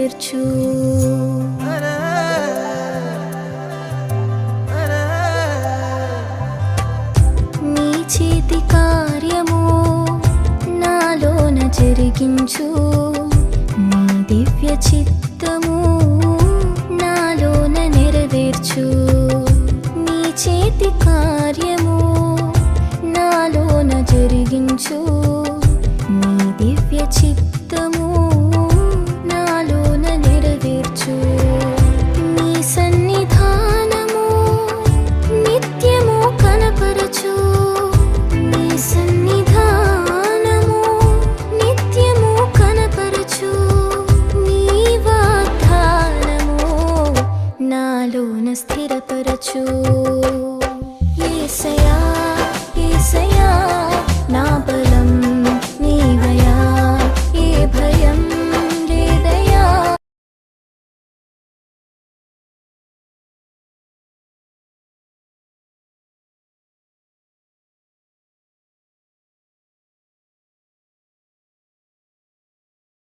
నెరవేర్చు. నీ చేతి కార్యము నాలోన జరిగించు. నీ దివ్య చిత్తము నాలోన నెరవేర్చు. నీ చేతి కార్యము నాలోన జరిగించు. నీ దివ్య చిత్తము నాలోన నెరవేర్చు. నీ సన్నిధానము నిత్యము కనపరచు. నీ సన్నిధానము నిత్యము కనపరచు. నీ వాగ్దానము నాలోన స్థిరపరచు. యేసయ్యా యేసయ్యా